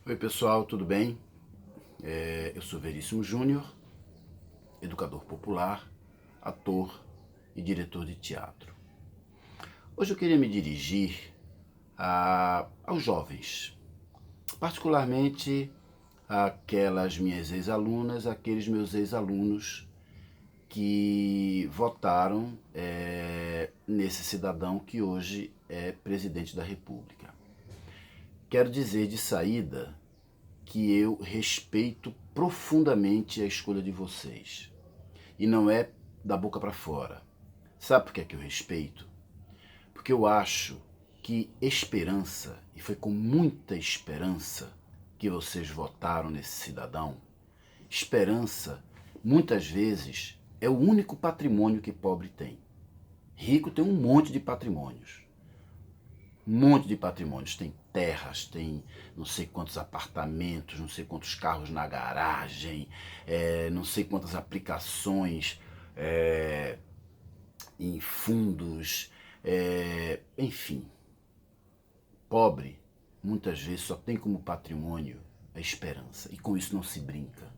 Oi pessoal, tudo bem? Eu sou Veríssimo Júnior, educador popular, ator e diretor de teatro. Hoje eu queria me dirigir aos jovens, particularmente aquelas minhas ex-alunas, aqueles meus ex-alunos que votaram nesse cidadão que hoje é presidente da República. Quero dizer de saída que eu respeito profundamente a escolha de vocês. E não é da boca para fora. Sabe por que é que eu respeito? Porque eu acho que esperança, e foi com muita esperança que vocês votaram nesse cidadão, esperança, muitas vezes, é o único patrimônio que pobre tem. Rico tem um monte de patrimônios. Um monte de patrimônios. Tem terras, tem não sei quantos apartamentos, não sei quantos carros na garagem, não sei quantas aplicações em fundos, enfim. Pobre, muitas vezes, só tem como patrimônio a esperança. E com isso não se brinca.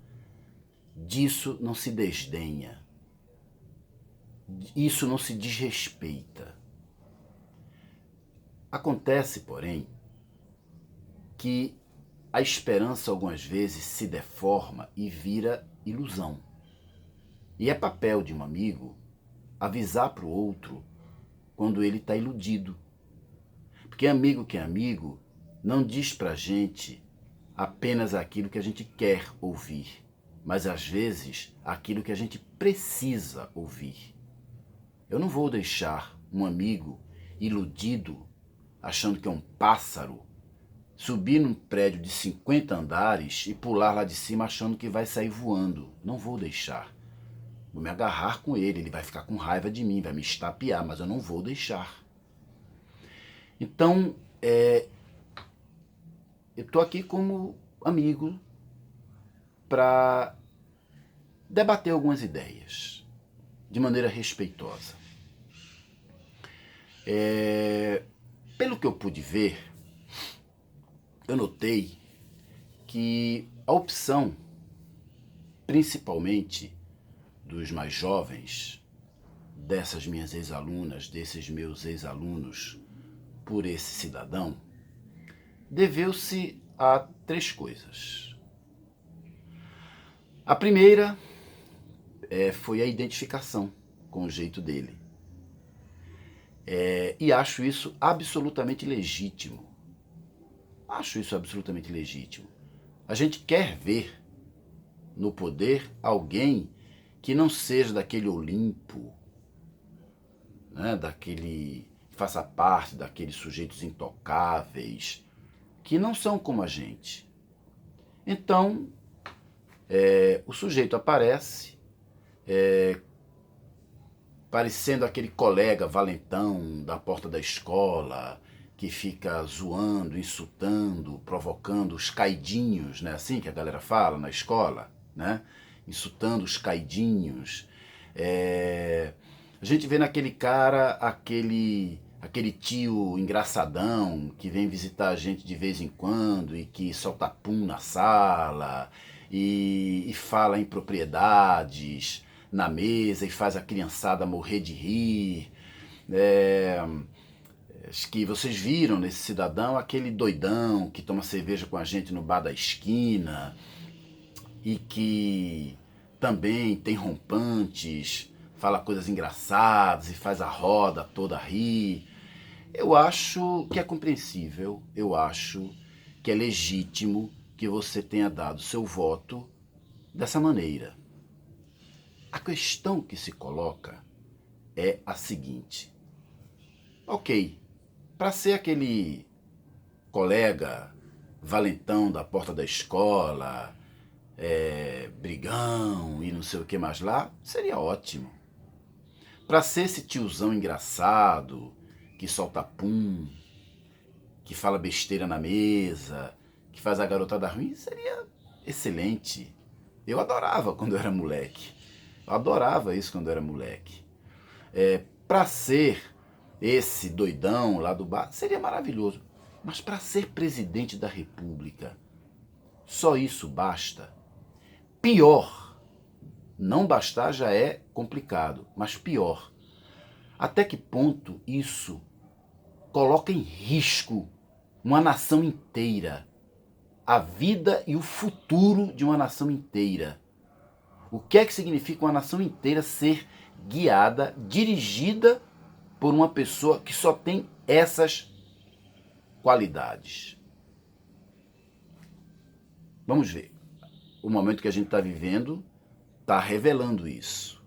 Disso não se desdenha. Isso não se desrespeita. Acontece, porém, que a esperança algumas vezes se deforma e vira ilusão. E é papel de um amigo avisar para o outro quando ele está iludido. Porque amigo que é amigo não diz para a gente apenas aquilo que a gente quer ouvir, mas às vezes aquilo que a gente precisa ouvir. Eu não vou deixar um amigo iludido, achando que é um pássaro, subir num prédio de 50 andares e pular lá de cima achando que vai sair voando. Não vou deixar. Vou me agarrar com ele, ele vai ficar com raiva de mim, vai me estapear, mas eu não vou deixar. Então, eu estou aqui como amigo para debater algumas ideias de maneira respeitosa. Pelo que eu pude ver, eu notei que a opção, principalmente dos mais jovens, dessas minhas ex-alunas, desses meus ex-alunos, por esse cidadão, deveu-se a três coisas. A primeira foi a identificação com o jeito dele. E acho isso absolutamente legítimo. Acho isso absolutamente legítimo. A gente quer ver no poder alguém que não seja daquele Olimpo, né, daquele que faça parte daqueles sujeitos intocáveis, que não são como a gente. Então, o sujeito aparece, parecendo aquele colega valentão da porta da escola, que fica zoando, insultando, provocando os caidinhos, né? Assim que a galera fala na escola, né? Insultando os caidinhos. A gente vê naquele cara aquele tio engraçadão que vem visitar a gente de vez em quando e que solta pum na sala e fala em propriedades na mesa e faz a criançada morrer de rir. Acho que vocês viram nesse cidadão aquele doidão que toma cerveja com a gente no bar da esquina e que também tem rompantes, fala coisas engraçadas e faz a roda toda rir. Eu acho que é compreensível, eu acho que é legítimo que você tenha dado seu voto dessa maneira. A questão que se coloca é a seguinte: ok, para ser aquele colega valentão da porta da escola, brigão e não sei o que mais lá, seria ótimo. Para ser esse tiozão engraçado, que solta pum, que fala besteira na mesa, que faz a garotada ruim, seria excelente. Eu adorava quando eu era moleque. Eu adorava isso quando eu era moleque. Para ser esse doidão lá do bar, seria maravilhoso. Mas para ser presidente da República, Só isso basta? Pior, não bastar já é complicado, mas pior, até que ponto isso coloca em risco uma nação inteira, a vida e o futuro de uma nação inteira? O que é que significa uma nação inteira ser guiada, dirigida por uma pessoa que só tem essas qualidades? Vamos ver. O momento que a gente está vivendo está revelando isso.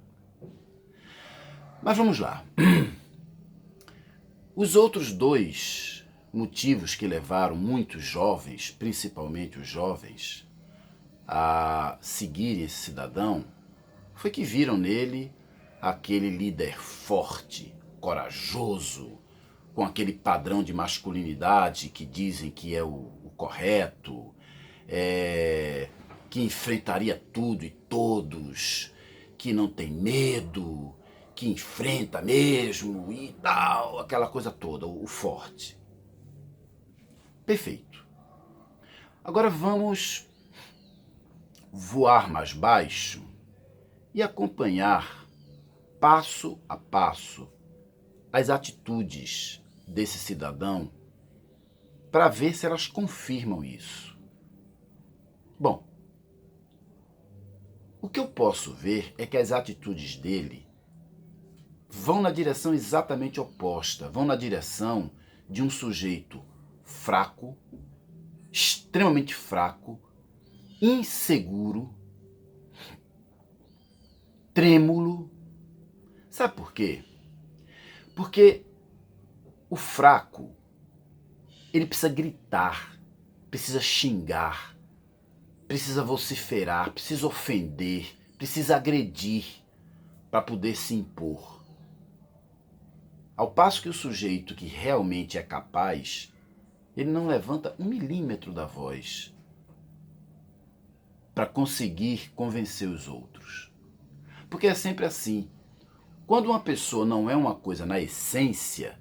Mas vamos lá. Os outros dois motivos que levaram muitos jovens, principalmente os jovens, a seguirem esse cidadão, foi que viram nele aquele líder forte, corajoso, com aquele padrão de masculinidade que dizem que é o correto, que enfrentaria tudo e todos, que não tem medo, que enfrenta mesmo e tal, aquela coisa toda, o forte. Perfeito. Agora vamos voar mais baixo e acompanhar passo a passo as atitudes desse cidadão para ver se elas confirmam isso. Bom, o que eu posso ver é que as atitudes dele vão na direção exatamente oposta, vão na direção de um sujeito fraco, extremamente fraco, inseguro, trêmulo. Sabe por quê? Porque o fraco, ele precisa gritar, precisa xingar, precisa vociferar, precisa ofender, precisa agredir para poder se impor. Ao passo que o sujeito que realmente é capaz, ele não levanta 1 milímetro da voz para conseguir convencer os outros. Porque é sempre assim. Quando uma pessoa não é uma coisa na essência,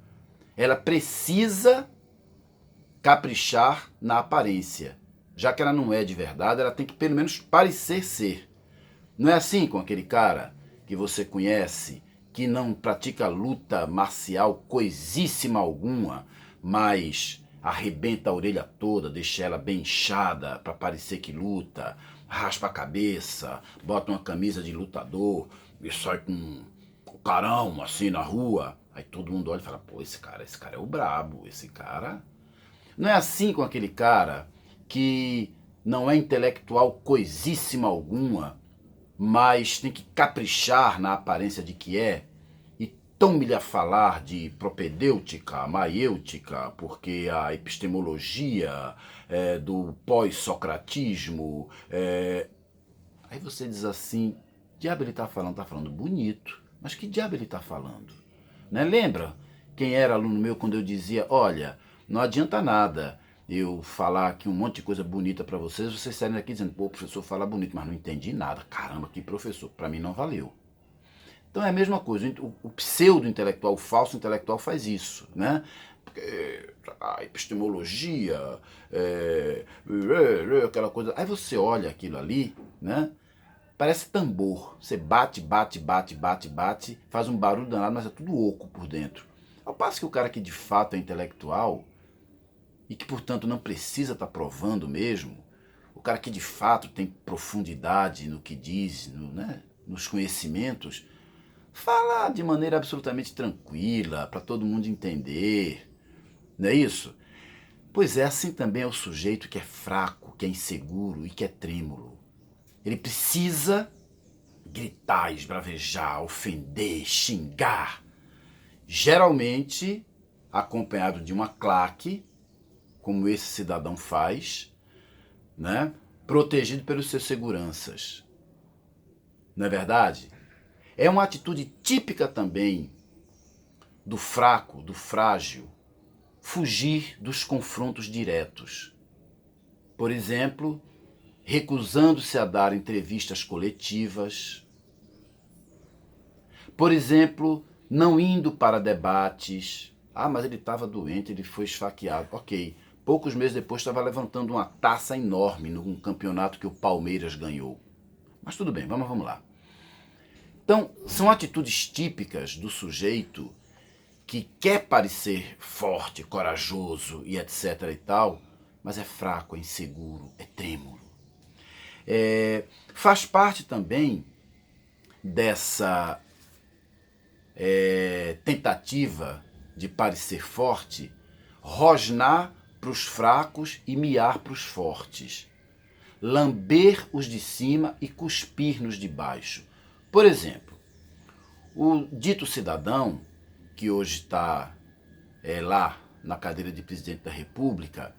ela precisa caprichar na aparência. Já que ela não é de verdade, ela tem que pelo menos parecer ser. Não é assim com aquele cara que você conhece, que não pratica luta marcial coisíssima alguma, mas arrebenta a orelha toda, deixa ela bem inchada para parecer que luta, raspa a cabeça, bota uma camisa de lutador e sai com o carão assim na rua. Aí todo mundo olha e fala, pô, esse cara é o brabo, esse cara... Não é assim com aquele cara que não é intelectual coisíssima alguma, mas tem que caprichar na aparência de que é, e tão-me a falar de propedêutica, maiêutica, porque a epistemologia do pós-socratismo... Aí você diz assim, diabo ele está falando bonito, mas que diabo ele está falando? Né? Lembra quem era aluno meu quando eu dizia, olha, não adianta nada eu falar aqui um monte de coisa bonita para vocês saírem daqui dizendo, pô, o professor fala bonito, mas não entendi nada. Caramba, que professor, para mim não valeu. Então é a mesma coisa, o pseudo-intelectual, o falso intelectual faz isso, né? Porque a epistemologia, aquela coisa. Aí você olha aquilo ali, né? Parece tambor. Você bate, bate, bate, bate, bate, faz um barulho danado, mas é tudo oco por dentro. Ao passo que o cara que de fato é intelectual, e que portanto não precisa estar provando mesmo, o cara que de fato tem profundidade no que diz, né, nos conhecimentos, fala de maneira absolutamente tranquila, para todo mundo entender. Não é isso? Pois é, assim também é o sujeito que é fraco, que é inseguro e que é trêmulo. Ele precisa gritar, esbravejar, ofender, xingar. Geralmente acompanhado de uma claque, como esse cidadão faz, né? Protegido pelos seus seguranças. Não é verdade? É uma atitude típica também do fraco, do frágil, fugir dos confrontos diretos. Por exemplo, recusando-se a dar entrevistas coletivas. Por exemplo, não indo para debates. Ah, mas ele estava doente, ele foi esfaqueado. Ok, poucos meses depois estava levantando uma taça enorme num campeonato que o Palmeiras ganhou. Mas tudo bem, vamos lá. Então, são atitudes típicas do sujeito que quer parecer forte, corajoso e etc e tal, mas é fraco, é inseguro, é trêmulo. Faz parte também dessa tentativa de parecer forte, rosnar para os fracos e miar para os fortes, lamber os de cima e cuspir nos de baixo. Por exemplo, o dito cidadão, que hoje está lá na cadeira de presidente da República,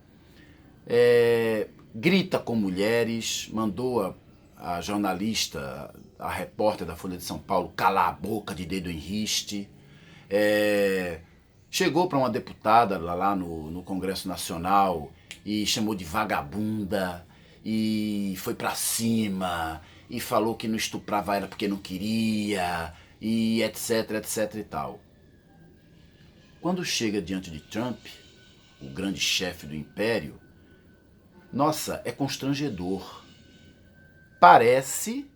grita com mulheres, mandou a jornalista, a repórter da Folha de São Paulo, calar a boca de dedo em riste, chegou para uma deputada lá no Congresso Nacional e chamou de vagabunda, e foi para cima, e falou que não estuprava ela porque não queria, e etc, etc e tal. Quando chega diante de Trump, o grande chefe do império, nossa, é constrangedor. Parece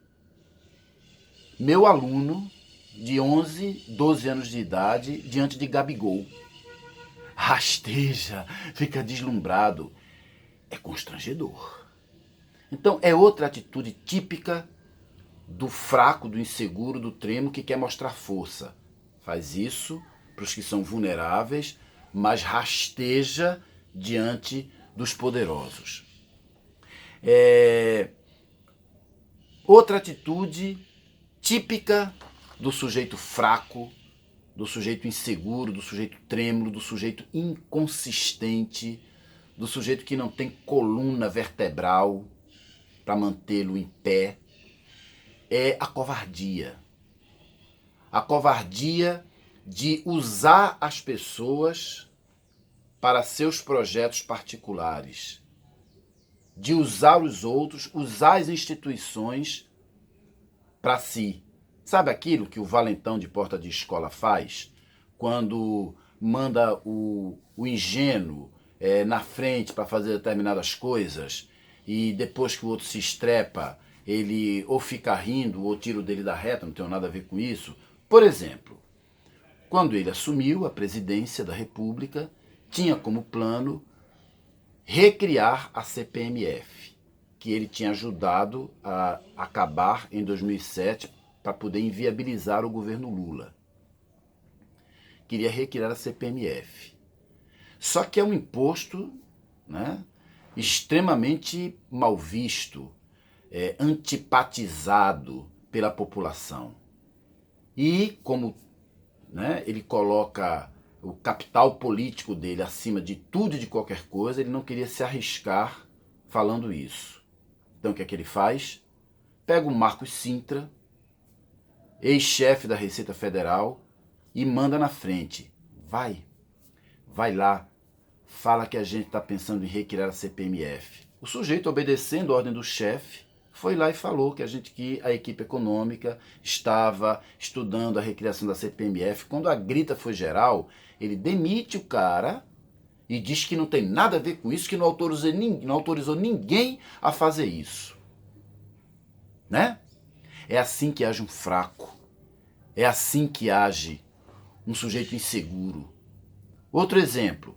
meu aluno de 11, 12 anos de idade diante de Gabigol. Rasteja, fica deslumbrado. É constrangedor. Então é outra atitude típica do fraco, do inseguro, do tremo que quer mostrar força. Faz isso para os que são vulneráveis, mas rasteja diante dos poderosos. Outra atitude típica do sujeito fraco, do sujeito inseguro, do sujeito trêmulo, do sujeito inconsistente, do sujeito que não tem coluna vertebral para mantê-lo em pé, é a covardia. A covardia de usar as pessoas para seus projetos particulares, de usar os outros, usar as instituições para si. Sabe aquilo que o valentão de porta de escola faz? Quando manda o ingênuo na frente para fazer determinadas coisas e depois que o outro se estrepa, ele ou fica rindo ou tira o dele da reta, não tem nada a ver com isso. Por exemplo, quando ele assumiu a presidência da República, tinha como plano recriar a CPMF, que ele tinha ajudado a acabar em 2007 para poder inviabilizar o governo Lula. Queria recriar a CPMF. Só que é um imposto, né, extremamente mal visto, antipatizado pela população. E como, né, ele coloca o capital político dele acima de tudo e de qualquer coisa, ele não queria se arriscar falando isso. Então o que é que ele faz? Pega o Marcos Sintra, ex-chefe da Receita Federal, e manda na frente. Vai lá, fala que a gente está pensando em recriar a CPMF. O sujeito, obedecendo a ordem do chefe, foi lá e falou que a equipe econômica estava estudando a recriação da CPMF. Quando a grita foi geral, ele demite o cara e diz que não tem nada a ver com isso, que não autorizou ninguém a fazer isso. Né? É assim que age um fraco. É assim que age um sujeito inseguro. Outro exemplo.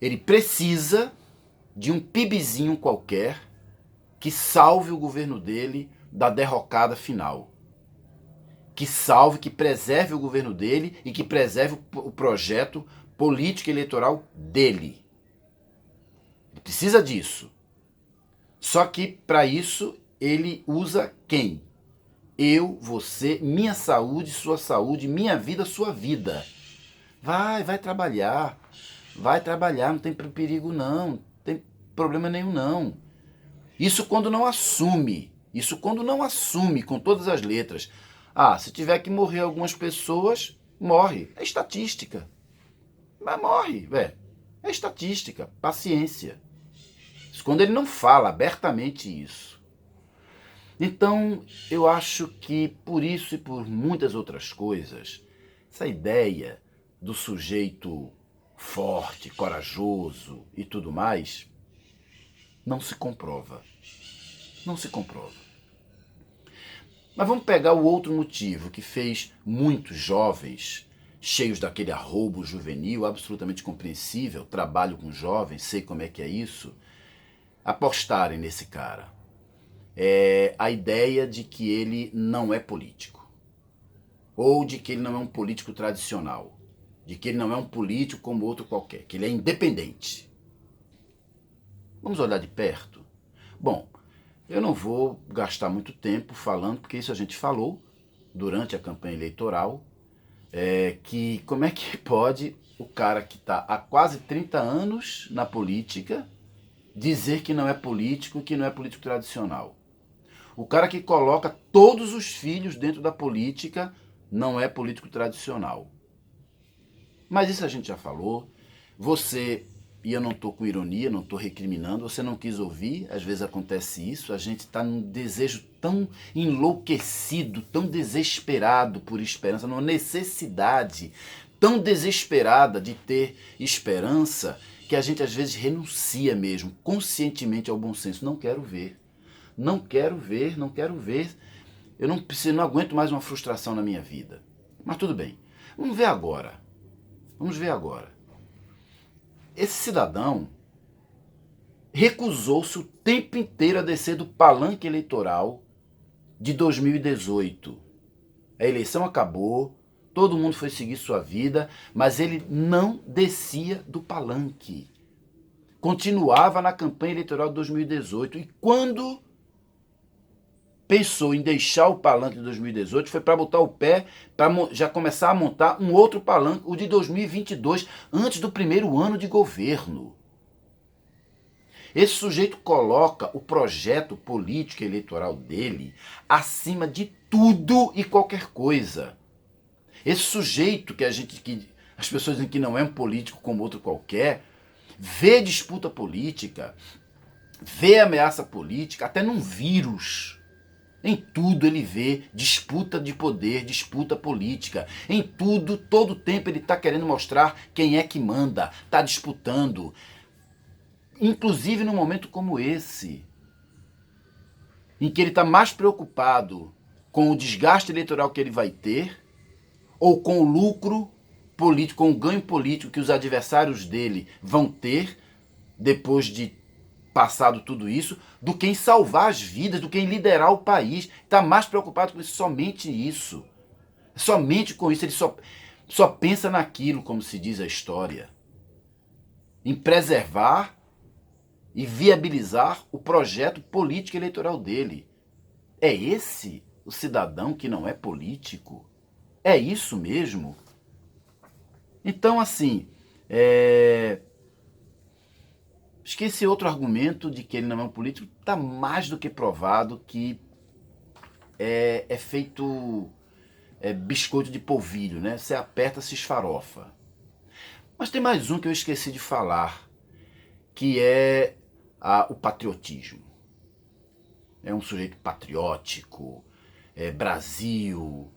Ele precisa de um PIBzinho qualquer que salve o governo dele da derrocada final. Que salve, que preserve o governo dele e que preserve o projeto político e eleitoral dele. Ele precisa disso. Só que, para isso, ele usa quem? Eu, você, minha saúde, sua saúde, minha vida, sua vida. Vai trabalhar. Vai trabalhar, não tem perigo não. Não tem problema nenhum não. Isso quando não assume. Isso quando não assume com todas as letras. Ah, se tiver que morrer algumas pessoas, morre. É estatística. Mas morre, velho. É estatística. Paciência. Isso quando ele não fala abertamente isso. Então, eu acho que por isso e por muitas outras coisas, essa ideia do sujeito forte, corajoso e tudo mais, não se comprova. Não se comprova. Mas vamos pegar o outro motivo que fez muitos jovens, cheios daquele arrobo juvenil, absolutamente compreensível, trabalho com jovens, sei como é que é isso, apostarem nesse cara. É a ideia de que ele não é político. Ou de que ele não é um político tradicional. De que ele não é um político como outro qualquer. Que ele é independente. Vamos olhar de perto? Bom, eu não vou gastar muito tempo falando, porque isso a gente falou durante a campanha eleitoral, que como é que pode o cara que está há quase 30 anos na política dizer que não é político, que não é político tradicional. O cara que coloca todos os filhos dentro da política não é político tradicional. Mas isso a gente já falou. Você, e eu não estou com ironia, não estou recriminando, você não quis ouvir, às vezes acontece isso, a gente está num desejo tão enlouquecido, tão desesperado por esperança, numa necessidade tão desesperada de ter esperança, que a gente às vezes renuncia mesmo, conscientemente ao bom senso. Não quero ver. Não quero ver, não quero ver. Eu não aguento mais uma frustração na minha vida. Mas tudo bem. Vamos ver agora. Vamos ver agora. Esse cidadão recusou-se o tempo inteiro a descer do palanque eleitoral de 2018. A eleição acabou, todo mundo foi seguir sua vida, mas ele não descia do palanque. Continuava na campanha eleitoral de 2018. E quando pensou em deixar o palanque de 2018, foi para botar o pé, para já começar a montar um outro palanque, o de 2022, antes do primeiro ano de governo. Esse sujeito coloca o projeto político e eleitoral dele acima de tudo e qualquer coisa. Esse sujeito que as pessoas dizem que não é um político como outro qualquer, vê disputa política, vê ameaça política, até num vírus. Em tudo ele vê disputa de poder, disputa política. Em tudo, todo tempo ele está querendo mostrar quem é que manda, está disputando. Inclusive num momento como esse, em que ele está mais preocupado com o desgaste eleitoral que ele vai ter, ou com o lucro político, com o ganho político que os adversários dele vão ter depois de passado tudo isso, do que em salvar as vidas, do que em liderar o país. Está mais preocupado com isso, somente isso. Somente com isso, ele só pensa naquilo, como se diz a história. Em preservar e viabilizar o projeto político eleitoral dele. É esse o cidadão que não é político? É isso mesmo? Então, assim, acho que esse outro argumento de que ele não é um político está mais do que provado que é feito biscoito de polvilho, né? Você aperta, se esfarofa. Mas tem mais um que eu esqueci de falar, que é o patriotismo. É um sujeito patriótico, Brasil,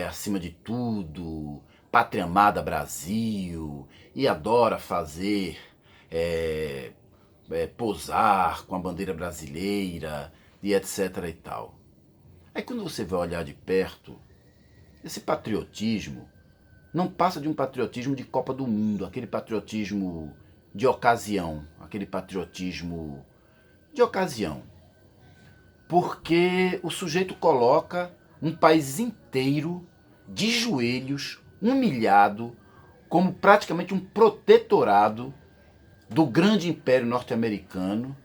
acima de tudo, pátria amada Brasil, e adora fazer, posar com a bandeira brasileira e etc e tal. Aí quando você vai olhar de perto, esse patriotismo não passa de um patriotismo de Copa do Mundo, aquele patriotismo de ocasião, aquele patriotismo de ocasião. Porque o sujeito coloca um país inteiro de joelhos, humilhado, como praticamente um protetorado do grande império norte-americano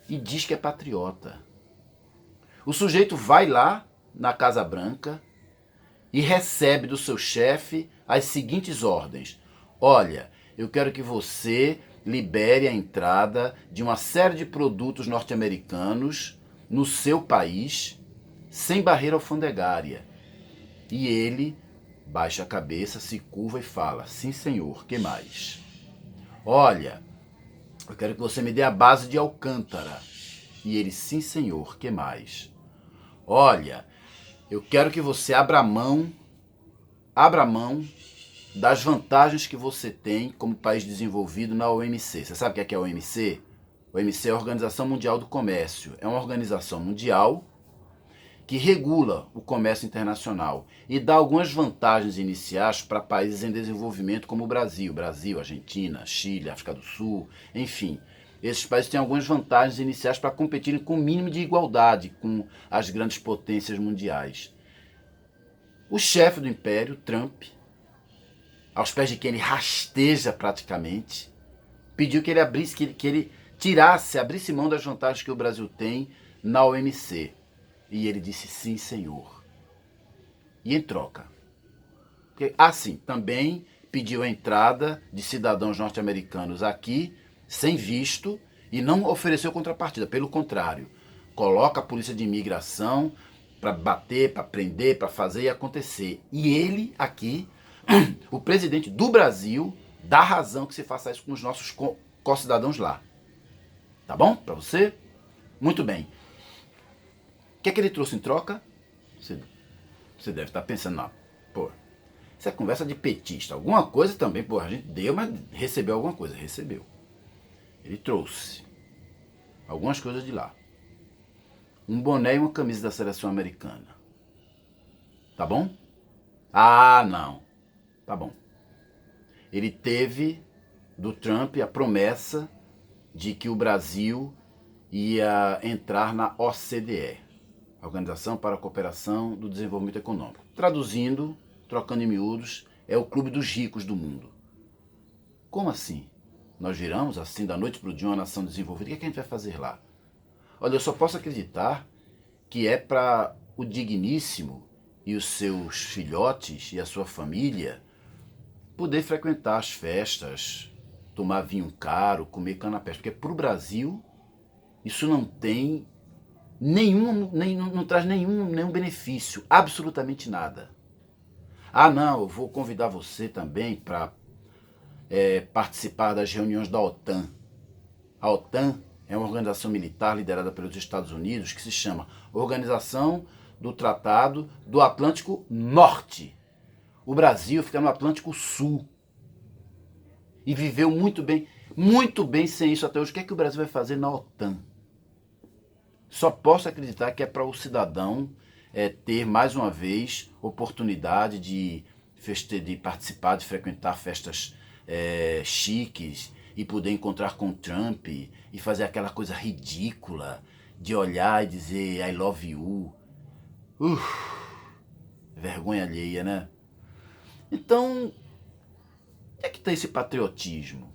e diz que é patriota. O sujeito vai lá na Casa Branca e recebe do seu chefe as seguintes ordens: olha, eu quero que você libere a entrada de uma série de produtos norte-americanos no seu país sem barreira alfandegária. E ele baixa a cabeça, se curva e fala: sim, senhor, que mais? Olha, eu quero que você me dê a base de Alcântara. E ele: sim, senhor, que mais? Olha, eu quero que você abra mão das vantagens que você tem como país desenvolvido na OMC. Você sabe o que é a OMC? A OMC é a Organização Mundial do Comércio. É uma organização mundial que regula o comércio internacional e dá algumas vantagens iniciais para países em desenvolvimento como o Brasil, Argentina, Chile, África do Sul, enfim. Esses países têm algumas vantagens iniciais para competirem com o mínimo de igualdade com as grandes potências mundiais. O chefe do império, Trump, aos pés de quem ele rasteja praticamente, pediu que ele abrisse mão das vantagens que o Brasil tem na OMC. E ele disse sim, senhor. E em troca. Assim, também pediu a entrada de cidadãos norte-americanos aqui, sem visto, e não ofereceu contrapartida. Pelo contrário, coloca a polícia de imigração para bater, para prender, para fazer e acontecer. E ele aqui, o presidente do Brasil, dá razão que se faça isso com os nossos co-cidadãos lá. Tá bom? Para você? Muito bem. O que é que ele trouxe em troca? Você deve estar pensando, não, pô, isso é conversa de petista. Alguma coisa também, pô, a gente deu, mas recebeu alguma coisa. Recebeu. Ele trouxe algumas coisas de lá. Um boné e uma camisa da seleção americana. Tá bom? Ah, não. Tá bom. Ele teve do Trump a promessa de que o Brasil ia entrar na OCDE. Organização para a Cooperação do Desenvolvimento Econômico. Traduzindo, trocando em miúdos, é o clube dos ricos do mundo. Como assim? Nós viramos assim da noite para o dia uma nação desenvolvida? O que a gente vai fazer lá? Olha, eu só posso acreditar que é para o digníssimo e os seus filhotes e a sua família poder frequentar as festas, tomar vinho caro, comer canapés. Porque para o Brasil isso não tem não traz nenhum benefício, absolutamente nada. Ah, não, eu vou convidar você também para participar das reuniões da OTAN. A OTAN é uma organização militar liderada pelos Estados Unidos que se chama Organização do Tratado do Atlântico Norte. O Brasil fica no Atlântico Sul e viveu muito bem sem isso até hoje. O que é que o Brasil vai fazer na OTAN? Só posso acreditar que é para o cidadão ter mais uma vez oportunidade de participar, de frequentar festas chiques e poder encontrar com o Trump e fazer aquela coisa ridícula de olhar e dizer I love you. Vergonha alheia, né? Então, onde é que está esse patriotismo?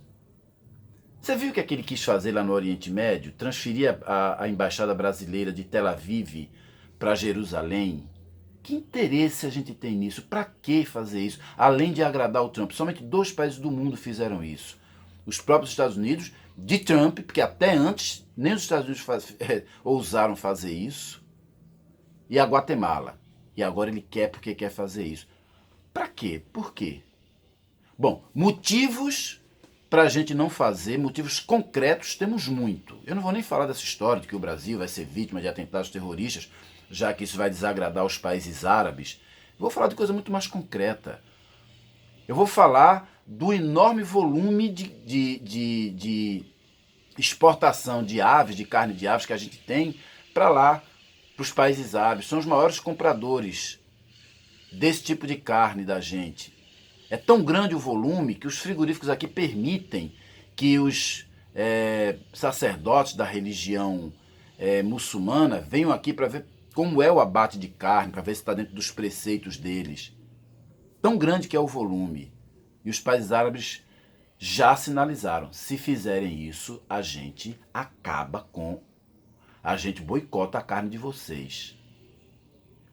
Você viu o que ele quis fazer lá no Oriente Médio? Transferir a embaixada brasileira de Tel Aviv para Jerusalém? Que interesse a gente tem nisso? Para que fazer isso? Além de agradar o Trump. Somente 2 países do mundo fizeram isso. Os próprios Estados Unidos, de Trump, porque até antes nem os Estados Unidos ousaram fazer isso. E a Guatemala. E agora ele quer porque quer fazer isso. Para quê? Por quê? Bom, motivos para a gente não fazer, motivos concretos, temos muito. Eu não vou nem falar dessa história de que o Brasil vai ser vítima de atentados terroristas, já que isso vai desagradar os países árabes. Eu vou falar de coisa muito mais concreta. Eu vou falar do enorme volume de exportação de aves, de carne de aves que a gente tem para lá, para os países árabes. São os maiores compradores desse tipo de carne da gente. É tão grande o volume que os frigoríficos aqui permitem que os sacerdotes da religião muçulmana venham aqui para ver como é o abate de carne, para ver se está dentro dos preceitos deles. Tão grande que é o volume. E os países árabes já sinalizaram, se fizerem isso, a gente boicota a carne de vocês.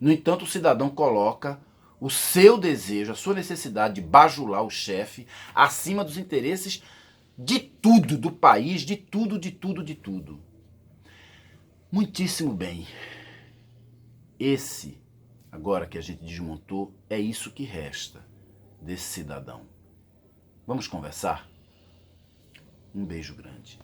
No entanto, o cidadão coloca o seu desejo, a sua necessidade de bajular o chefe acima dos interesses de tudo, do país, de tudo. Muitíssimo bem. Esse, agora que a gente desmontou, é isso que resta desse cidadão. Vamos conversar? Um beijo grande.